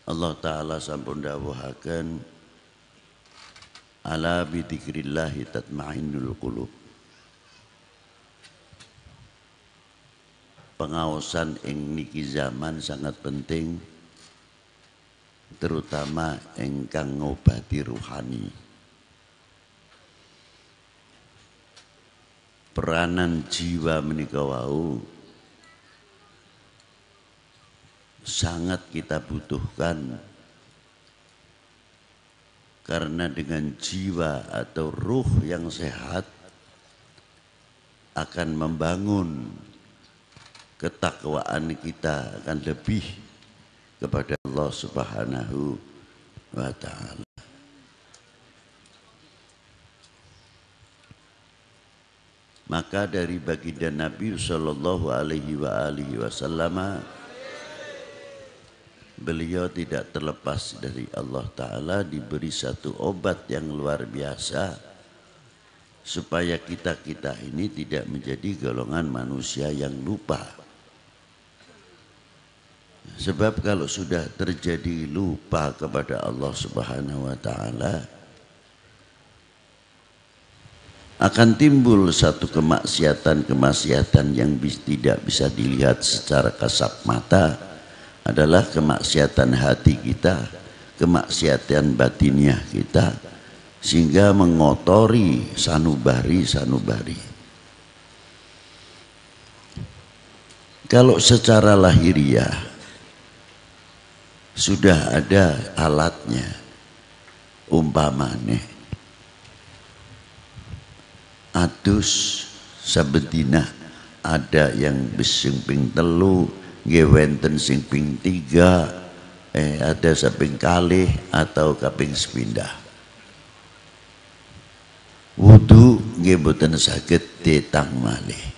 Allah Ta'ala sampun dawuhaken ala bidzikrillahi tatma'innul qulub. Pengaosan ing niki zaman sangat penting, terutama ingkang ngobati ruhani. Peranan jiwa menika wau sangat kita butuhkan, karena dengan jiwa atau ruh yang sehat akan membangun ketakwaan kita akan lebih kepada Allah Subhanahu wa Ta'ala. Maka dari baginda Nabi sallallahu alaihi wasallam, beliau tidak terlepas dari Allah Ta'ala diberi satu obat yang luar biasa supaya kita ini tidak menjadi golongan manusia yang lupa. Sebab kalau sudah terjadi lupa kepada Allah Subhanahu wa Ta'ala, akan timbul satu kemaksiatan yang tidak bisa dilihat secara kasat mata, adalah kemaksiatan hati kita, kemaksiatan batiniah kita, sehingga mengotori sanubari. Kalau secara lahiriah sudah ada alatnya, umpamane adus sabedina ada yang besing ping telu, gewenten sing ping 3, ada saping kalih atau kaping sepindah. Wudu nggih boten saged ditang malih.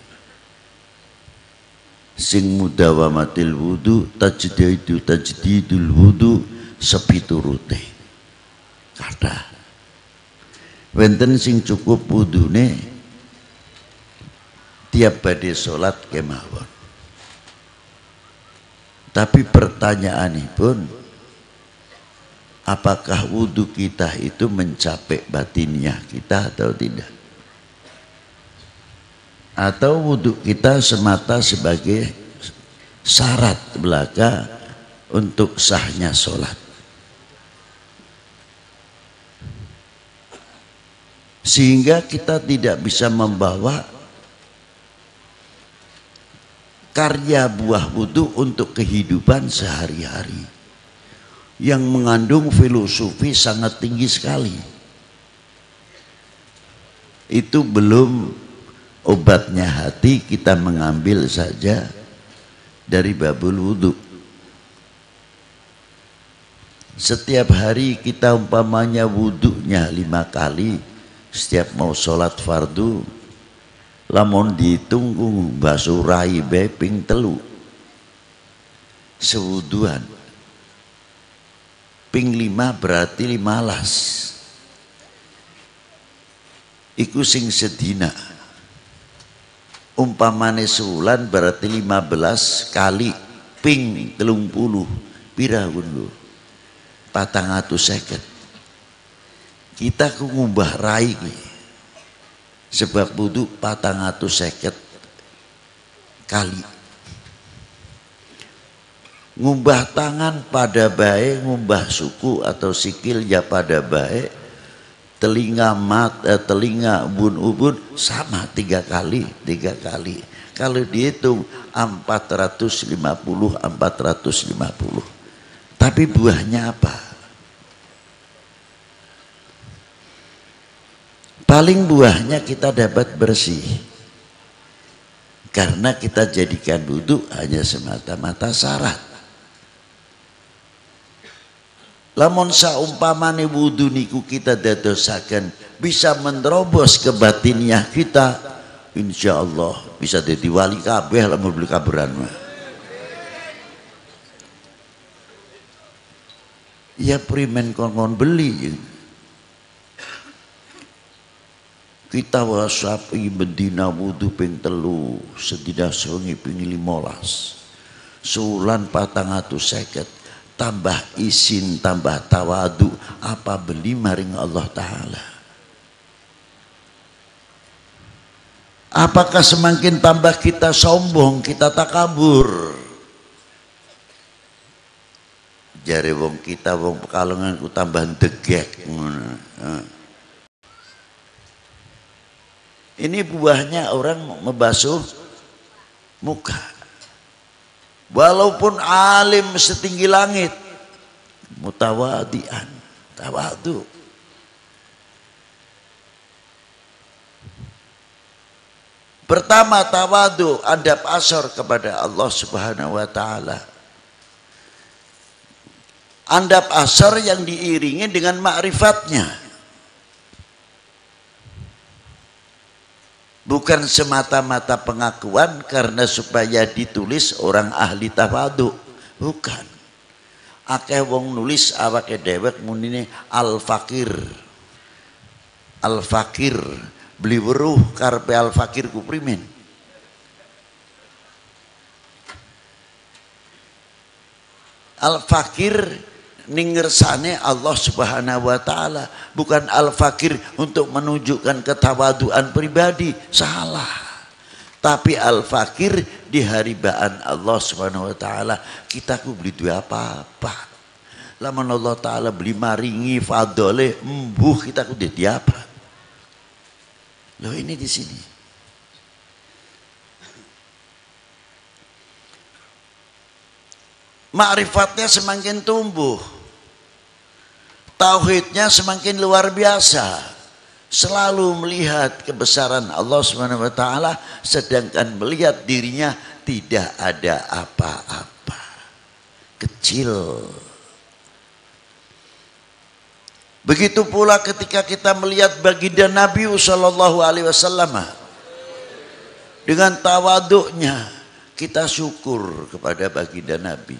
Sing mudawamatil wudu tajdidul wudu sepiturute. Kathah. Wenten sing cukup wudune tiap badhe salat kemawon. Tapi pertanyaanipun, apakah wudu kita itu mencapai batiniah kita atau tidak? Atau wudu kita semata sebagai syarat belaka untuk sahnya sholat? Sehingga kita tidak bisa membawa karya buah wudu untuk kehidupan sehari-hari yang mengandung filosofi sangat tinggi sekali. Itu belum obatnya hati, kita mengambil saja dari babul wudu. Setiap hari kita umpamanya wudunya 5 kali setiap mau sholat fardu, lamun ditunggu basuh rai ping 3 sewuduan ping 5 berarti 15. Iku sing sedina. Umpamane sebulan berarti 15 kali ping 30 pira lho? 450. Kita ku ngubah rai sebab wudu 450 kali. Ngubah tangan pada baik, ngubah suku atau sikil ya pada baik, telinga telinga ubun sama 3 kali. Kalau dihitung 450. Tapi buahnya apa? Paling buahnya kita dapat bersih, karena kita jadikan wudu hanya semata-mata syarat. Lamun saumpamane wudu niku kita dadosaken bisa menerobos ke batiniah kita, insya Allah bisa jadi wali kabeh lamun beli kaburan mah. Ya primen kon beli. Kita wasapi bendina wudu ping 3 sedina sungi ping 15. Sulan 450. tambah isin, tambah tawadu, apa beli maring Allah Ta'ala. Apakah semakin tambah kita sombong, kita takabur? Jare wong kita, wong Pekalongan ku tambah degek. Ini buahnya orang membasuh muka. Walaupun alim setinggi langit, mutawadian, tawadu. Pertama tawadu, adab asor kepada Allah Subhanahu wa taala. Adab asor yang diiringi dengan ma'rifatnya. Bukan semata-mata pengakuan karena supaya ditulis orang ahli tawadu. Bukan. Akeh wong nulis awake dhewek munine al-fakir. Al-fakir. Beli weruh karpe al-fakir ku primen. Al-fakir ning ngersane Allah Subhanahu wa taala, bukan al-fakir untuk menunjukkan ketawaduan pribadi, salah. Tapi al-fakir di haribaan Allah Subhanahu wa taala, kita ku beli duwe apa-apa. Lamun Allah taala beli maringi fadole embuh, kita ku dadi apa? Loh, ini di sini. Ma'rifatnya semakin tumbuh. Tauhidnya semakin luar biasa. Selalu melihat kebesaran Allah Subhanahu wa taala sedangkan melihat dirinya tidak ada apa-apa. Kecil. Begitu pula ketika kita melihat baginda Nabi sallallahu alaihi wasallam dengan tawaduknya, kita syukur kepada baginda Nabi.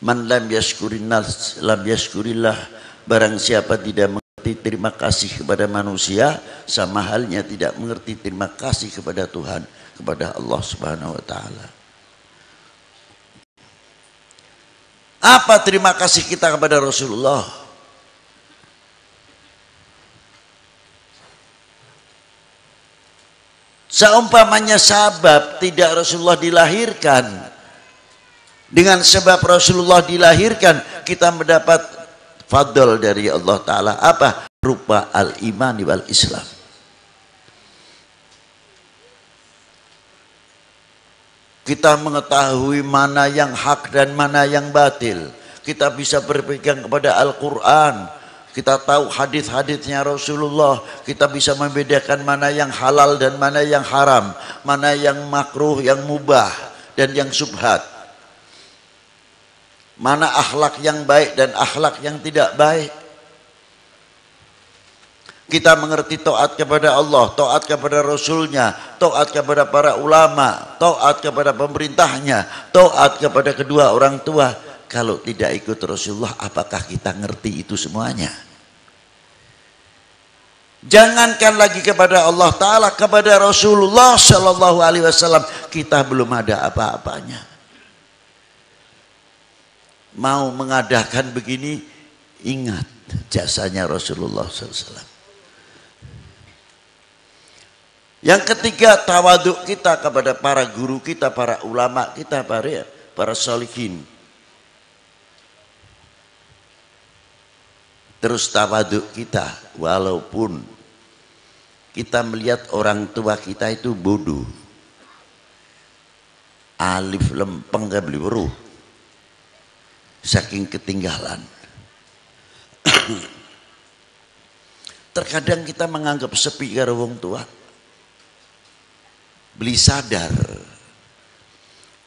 Man lam yashkurinnas lam yashkurillah, barang siapa tidak mengerti terima kasih kepada manusia, sama halnya tidak mengerti terima kasih kepada Tuhan, kepada Allah Subhanahu wa taala. Apa terima kasih kita kepada Rasulullah? Seumpamanya sabab tidak Rasulullah dilahirkan, dengan sebab Rasulullah dilahirkan kita mendapat fadl dari Allah Ta'ala. Apa? Rupa al-iman wal Islam. Kita mengetahui mana yang hak dan mana yang batil. Kita bisa berpegang kepada Al-Quran. Kita tahu hadis-hadisnya Rasulullah. Kita bisa membedakan mana yang halal dan mana yang haram, mana yang makruh, yang mubah dan yang subhat, mana akhlak yang baik dan akhlak yang tidak baik. Kita mengerti taat kepada Allah, taat kepada Rasulnya, taat kepada para ulama, taat kepada pemerintahnya, taat kepada kedua orang tua. Kalau tidak ikut Rasulullah, apakah kita ngerti itu semuanya? Jangankan lagi kepada Allah Ta'ala, kepada Rasulullah Sallallahu Alaihi Wasallam kita belum ada apa-apanya. Mau mengadakan begini, ingat jasanya Rasulullah SAW. Yang ketiga, tawaduk kita kepada para guru kita, para ulama kita, para sholihin. Terus tawaduk kita, walaupun kita melihat orang tua kita itu bodoh, alif lempeng gak beli weruh, saking ketinggalan. Terkadang kita menganggap sepi karo wong tua. Beli sadar,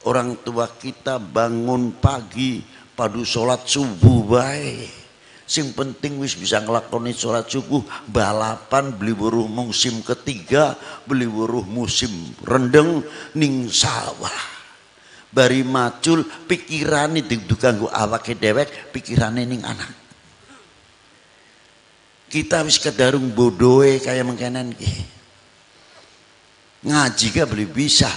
orang tua kita bangun pagi padu sholat subuh baik. Sing penting wis bisa ngelakoni sholat subuh, balapan beli weruh musim ketiga, beli weruh musim rendeng ning sawah. Bari macul pikirane diganggu awake dhewek, pikirane ning anak. Kita wis kedarung bodohe kaya mengkenan iki. Ngaji gak boleh bisa.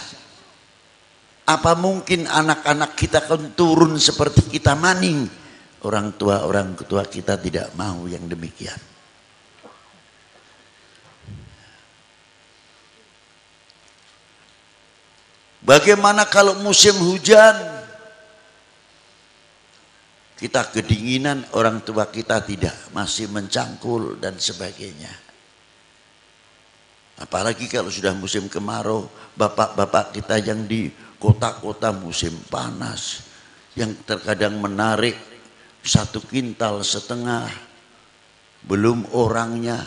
Apa mungkin anak-anak kita kan turun seperti kita maning? Orang tua kita tidak mau yang demikian. Bagaimana kalau musim hujan? Kita kedinginan, orang tua kita tidak, masih mencangkul dan sebagainya. Apalagi kalau sudah musim kemarau, bapak-bapak kita yang di kota-kota musim panas, yang terkadang menarik 1,5 kintal, belum orangnya,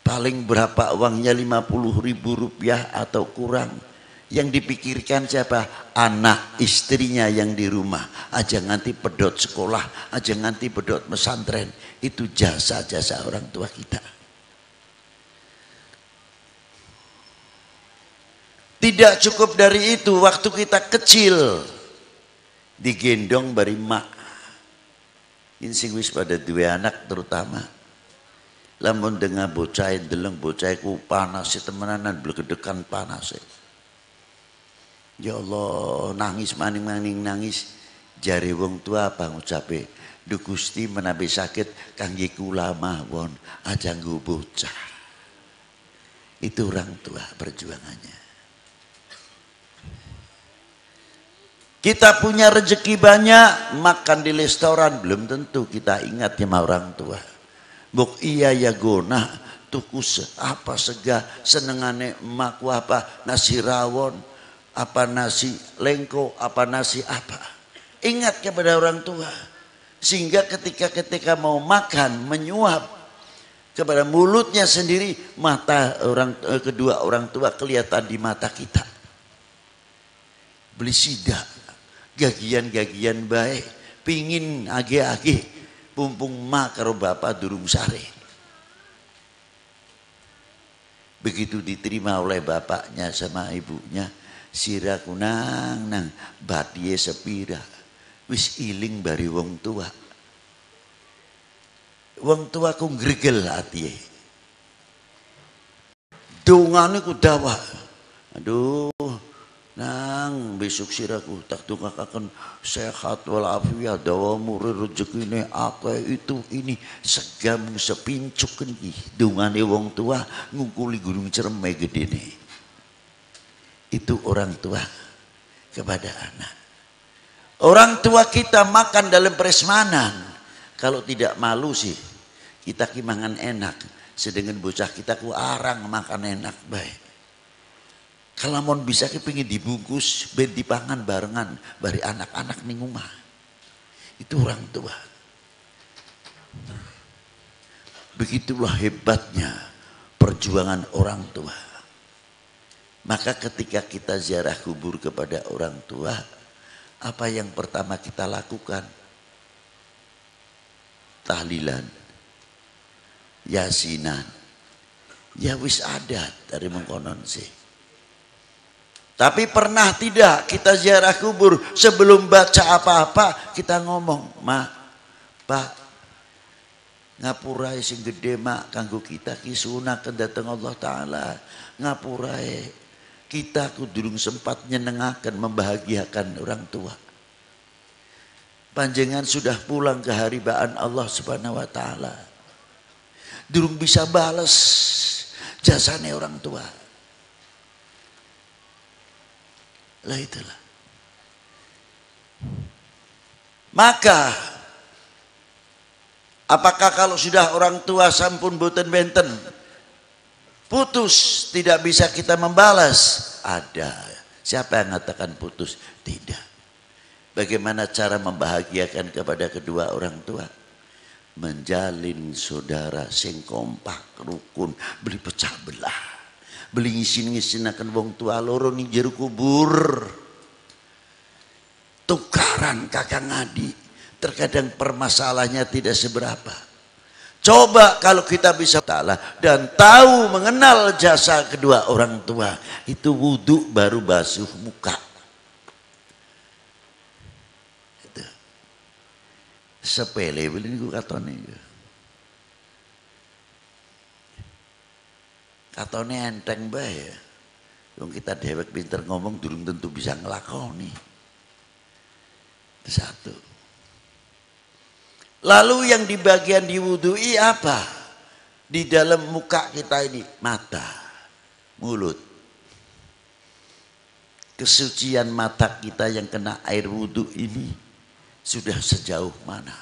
paling berapa uangnya, 50.000 rupiah atau kurang. Yang dipikirkan siapa? Anak istrinya yang di rumah. Aja nganti pedot sekolah, aja nganti pedot pesantren. Itu jasa-jasa orang tua kita. Tidak cukup dari itu, waktu kita kecil digendong bari mak. Ini sing wis pada dua anak terutama. Lamun dengan bocah deleng bocahku panas temenanan, blegedekan panas. Ya Allah, nangis maning-maning nangis. Jari wong tua apa ngucape? Duh Gusti menabi sakit kangge kula mawon, aja nggo bocah. Itu orang tua perjuangannya. Kita punya rezeki banyak, makan di restoran belum tentu kita ingat sama orang tua. Buk iya ya gona, tuku apa sega senengane emakku apa nasi rawon, apa nasi lengko, apa nasi apa. Ingat kepada orang tua. Sehingga ketika mau makan, menyuap kepada mulutnya sendiri, mata kedua orang tua kelihatan di mata kita. Beli sidak, gagian-gagian baik, pingin age-age, pumpung mak karo bapak durung sare. Begitu diterima oleh bapaknya sama ibunya, siraku nang batie sepira wis iling bari wong tua. Wong tua ku ngregel atiye. Dongane ku dawa. Aduh, nang besok siraku tak tungakaken sehat walafiat dawa murid rezekine akeh itu ini segam sepincuk iki. Dongane wong tua ngungkuli gunung Ceremai gedene. Itu orang tua kepada anak. Orang tua kita makan dalam prasmanan. Kalau tidak malu sih, kita kimangan enak. Sedangkan bocah kita ku arang makan enak baik. Kalau mau bisa kepingin dibungkus, ben dipangan barengan bari anak-anak ning omah. Itu orang tua. Begitulah hebatnya perjuangan orang tua. Maka ketika kita ziarah kubur kepada orang tua, apa yang pertama kita lakukan? Tahlilan, yasinan. Ya wis adat dari mengkonon sih. Tapi pernah tidak kita ziarah kubur sebelum baca apa-apa kita ngomong, "Mak, Pak, ngapurai sing gede mak kanggo kita ki sunaken dhateng Allah taala. Ngapurai. Kita kudurung sempat nyenengaken membahagiakan orang tua. Panjenengan sudah pulang ke haribaan Allah Subhanahu wa taala. Durung bisa balas jasane orang tua." Lah itulah. Maka apakah kalau sudah orang tua sampun boten benten putus tidak bisa kita membalas? Ada. Siapa yang mengatakan putus? Tidak. Bagaimana cara membahagiakan kepada kedua orang tua? Menjalin saudara sing kompak rukun, beli pecah belah, beli ngisin-ngisinaken wong tua loro ning jero kubur. Tukaran kakang adik. Terkadang permasalahannya tidak seberapa. Coba kalau kita bisa ta'ala dan tahu mengenal jasa kedua orang tua, itu wudhu baru basuh muka. Itu. Sepele ini gue katone. Katone enteng bae. Wong kita dewek pinter ngomong durung tentu bisa ngelakoni. Satu. Lalu yang di bagian diwudui apa? Di dalam muka kita ini, mata, mulut. Kesucian mata kita yang kena air wudhu ini sudah sejauh mana?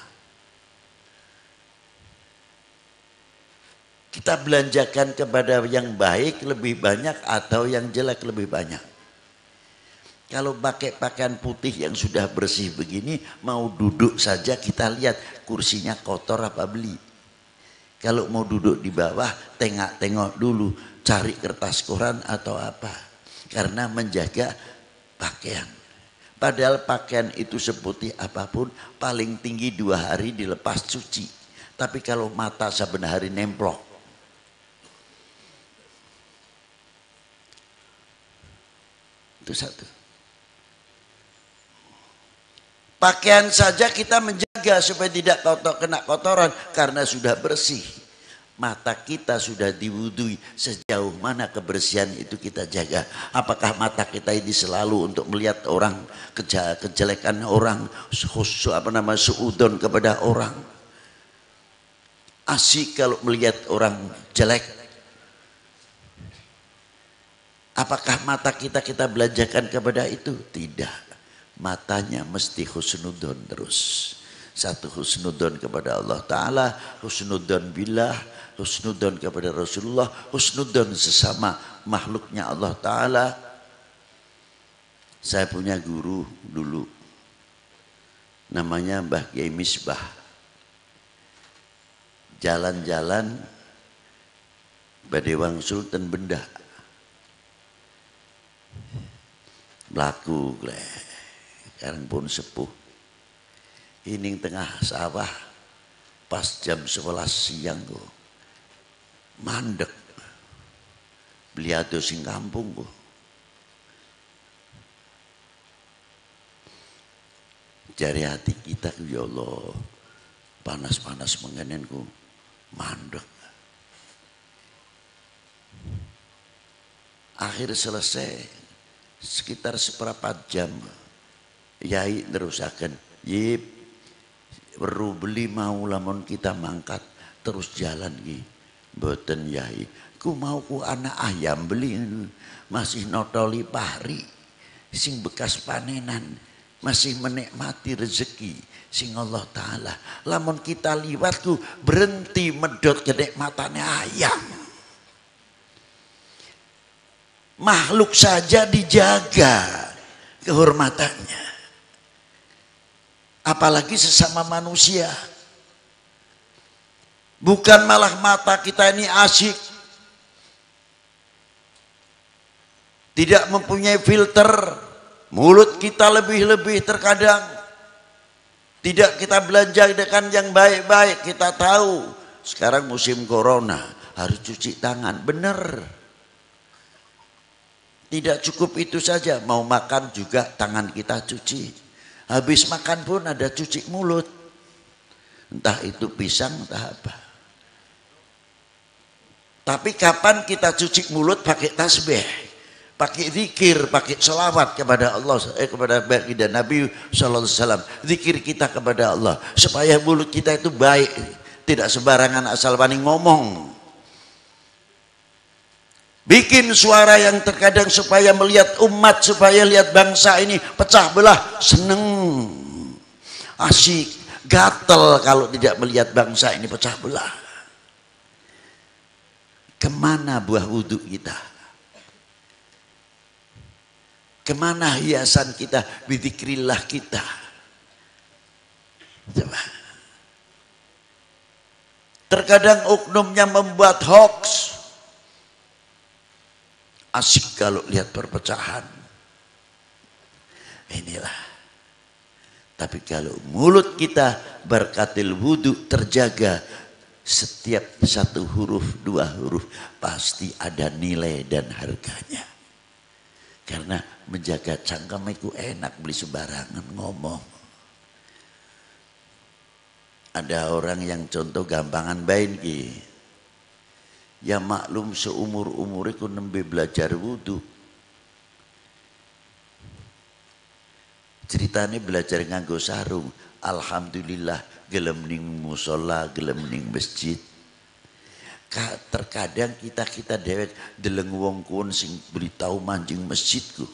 Kita belanjakan kepada yang baik lebih banyak atau yang jelek lebih banyak? Kalau pakai pakaian putih yang sudah bersih begini, mau duduk saja kita lihat kursinya kotor apa beli. Kalau mau duduk di bawah, tengok-tengok dulu, cari kertas koran atau apa. Karena menjaga pakaian. Padahal pakaian itu seputih apapun, paling tinggi 2 hari dilepas cuci. Tapi kalau mata saben hari nemplok. Itu satu. Pakaian saja kita menjaga supaya tidak kena kotoran karena sudah bersih. Mata kita sudah diwudui, sejauh mana kebersihan itu kita jaga. Apakah mata kita ini selalu untuk melihat orang, kejelekan orang, suudon kepada orang. Asyik kalau melihat orang jelek. Apakah mata kita belanjakan kepada itu? Tidak. Matanya mesti husnudon terus. Satu husnudon kepada Allah Ta'ala, husnudon billah, husnudon kepada Rasulullah, husnudon sesama makhluknya Allah Ta'ala. Saya punya guru dulu, namanya Mbah Kiai Misbah. Jalan-jalan badewang Sultan Benda. Melaku sekarang pun sepuh. Ini tengah sawah pas jam 11 siang kok. Mandek. Beliau sing kampung kok. Jari hati kita ya Allah, panas-panas mengenenku, mandek. Akhir selesai sekitar seperempat jam. Yai terusakan, yip, perlu beli mau lamun kita mangkat terus jalan ki, boten yai. Ku mau ku anak ayam beli, masih notoli pari, sing bekas panenan, masih menikmati rezeki, sing Allah Ta'ala. Lamun kita liwat ku berhenti medot kenikmatannya ayam. Makhluk saja dijaga kehormatannya. Apalagi sesama manusia. Bukan malah mata kita ini asyik, tidak mempunyai filter. Mulut kita lebih-lebih terkadang tidak kita belanja dengan yang baik-baik. Kita tahu sekarang musim corona harus cuci tangan, benar. Tidak cukup itu saja, mau makan juga tangan kita cuci. Habis makan pun ada cuci mulut. Entah itu pisang, entah apa. Tapi kapan kita cuci mulut pakai tasbih, pakai zikir, pakai selawat kepada Allah, kepada baginda Nabi Sallallahu Alaihi Wasallam. Zikir kita kepada Allah supaya mulut kita itu baik, tidak sembarangan asal wani ngomong. Bikin suara yang terkadang supaya melihat umat, supaya lihat bangsa ini pecah belah, seneng, asyik, gatel kalau tidak melihat bangsa ini pecah belah. Kemana buah wudhu kita? Kemana hiasan kita, bidzikrillah kita? Coba. Terkadang oknumnya membuat hoax. Asyik kalau lihat perpecahan. Inilah. Tapi kalau mulut kita berkatil wudhu terjaga, setiap satu huruf, 2 huruf pasti ada nilai dan harganya. Karena menjaga cangkem itu enak, beli sembarangan ngomong. Ada orang yang contoh gampangan bain ki. Ya maklum seumur-umur itu nembe belajar wudhu. ceritane belajar nganggo sarung. Alhamdulillah gelem ning musola, gelem ning masjid. Terkadang kita dewek deleng wong kun sing beritahu manjing masjidku.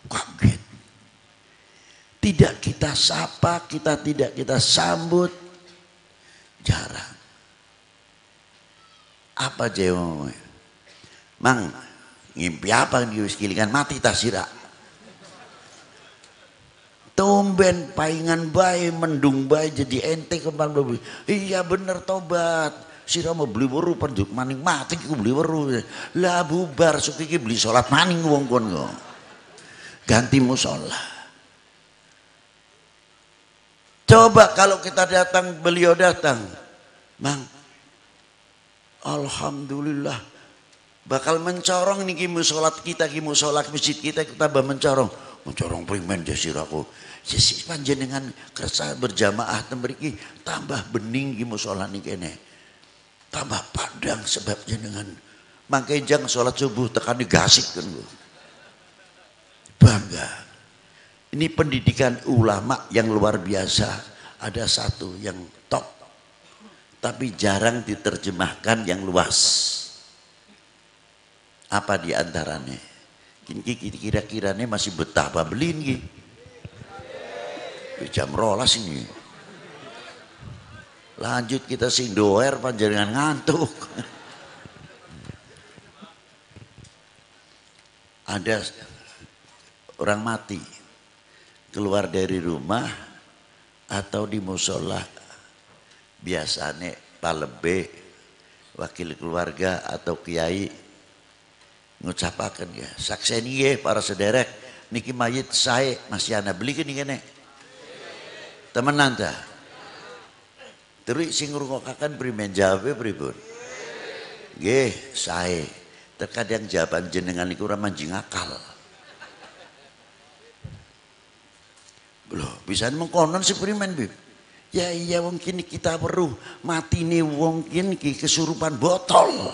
Kaget. Tidak kita sapa, tidak kita sambut. Jarang. Apa jawabnya? Mang, ngimpi apa nih wis kilingan mati tasira. Tumben paingan bae mendung bae jadi ente kembang beli. Iya bener tobat. Sira mau beli weru penjuk maning mati ku beli weru. Lah bubar sok iki beli salat maning wong kon kok. Ganti musala. Coba kalau kita datang, beliau datang. Mang, alhamdulillah. Bakal mencorong niki musolat kita, ki musolat masjid kita tambah mencorong. Mencorong primen jasiraku. Sisi panjenengan kersa berjamaah tembriki tambah bening ki musola niki kene. Tambah padang sebab jenengan mangke jang salat subuh tekan digasik kan Bu. Bangga. Ini pendidikan ulama yang luar biasa. Ada satu yang top. Tapi jarang diterjemahkan yang luas. Apa diantaranya? Kira-kiranya masih betah babelin ki. Jam rolas ini. Lanjut kita sing doer panjenengan ngantuk. Ada orang mati keluar dari rumah atau di musola, biasanya palebe wakil keluarga atau kiai ngucapaken ya sakseni ya para sederek niki mayit saya masih ana beli gini kene temenan ta terus sing ngrungokaken primen jawabe pripun nggih sae terkadang jawaban jenengan niku ora manjing akal. Loh, bisa mengkonon seprimen Bib. Ya iya wong kini kita perlu mati nih wong kini kesurupan botol.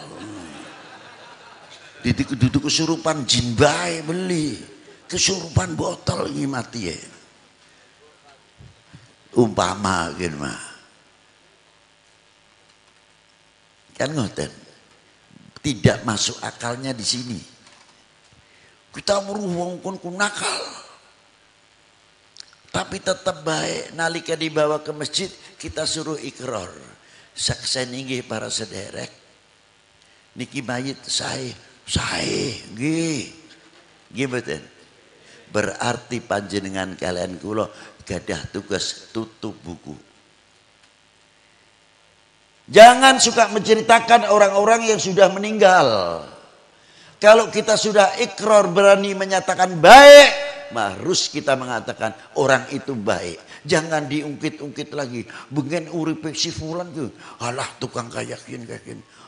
Duduk kesurupan jin bae beli. Kesurupan botol ini mati ya. Umpama gitu mah. Kan ngoten. Tidak masuk akalnya di sini. Kita meruh wong kun nakal. Tapi tetap baik nalika dibawa ke masjid kita suruh ikrar. Saksen inggih para sederek. Niki mayit sae nggih. Nggih mboten. Berarti panjenengan kalian kula gadah tugas tutup buku. Jangan suka menceritakan orang-orang yang sudah meninggal. Kalau kita sudah ikrar berani menyatakan baik, harus kita mengatakan orang itu baik. Jangan diungkit-ungkit lagi. Bengen uripe si fulan ku. Alah tukang kayakin.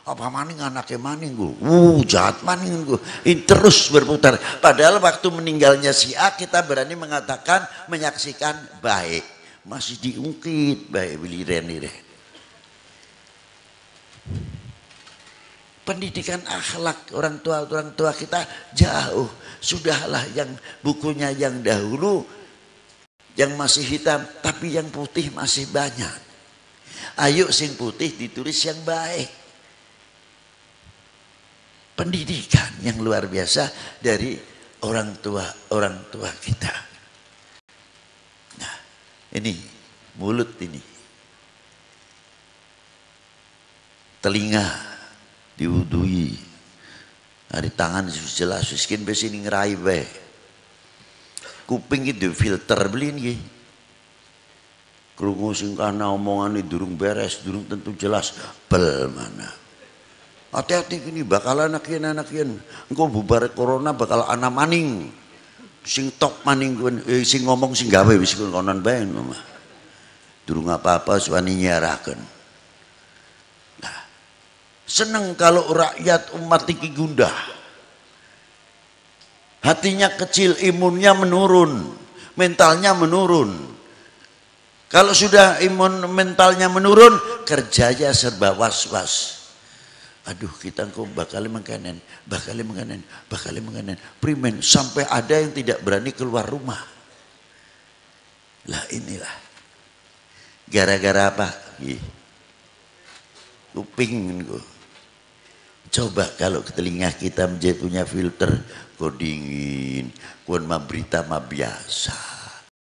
Apa maning anaknya maning ku. Jahat maning ku. Ini terus berputar. Padahal waktu meninggalnya si A kita berani mengatakan menyaksikan baik. Masih diungkit baik biliren. Pendidikan akhlak orang tua kita jauh. Sudahlah yang bukunya yang dahulu yang masih hitam tapi yang putih masih banyak. Ayo sing putih ditulis yang baik. Pendidikan yang luar biasa dari orang tua kita. Nah, ini mulut ini. Telinga diwudui, hari tangan jelas, miskin besini ngerai bae. Kuping itu filter beliin ki. Krungu sing kana omongane durung beres, durung tentu jelas. Bel mana. Hati-hati gini bakal anak yen. Engko bubar corona bakal ana maning. Sing top maning sing ngomong sing gawe wis konon bae mah. Durung apa-apa suwani nyaraken. Senang kalau rakyat umat iki gundah. Hatinya kecil, imunnya menurun, mentalnya menurun. Kalau sudah imun mentalnya menurun, kerjanya serba was-was. Aduh kita kok bakal mengkanen. Primen sampai ada yang tidak berani keluar rumah. Lah inilah. Gara-gara apa? Kuping. Coba kalau telinga kita menjadi punya filter, kok dingin, kok mah berita mah biasa.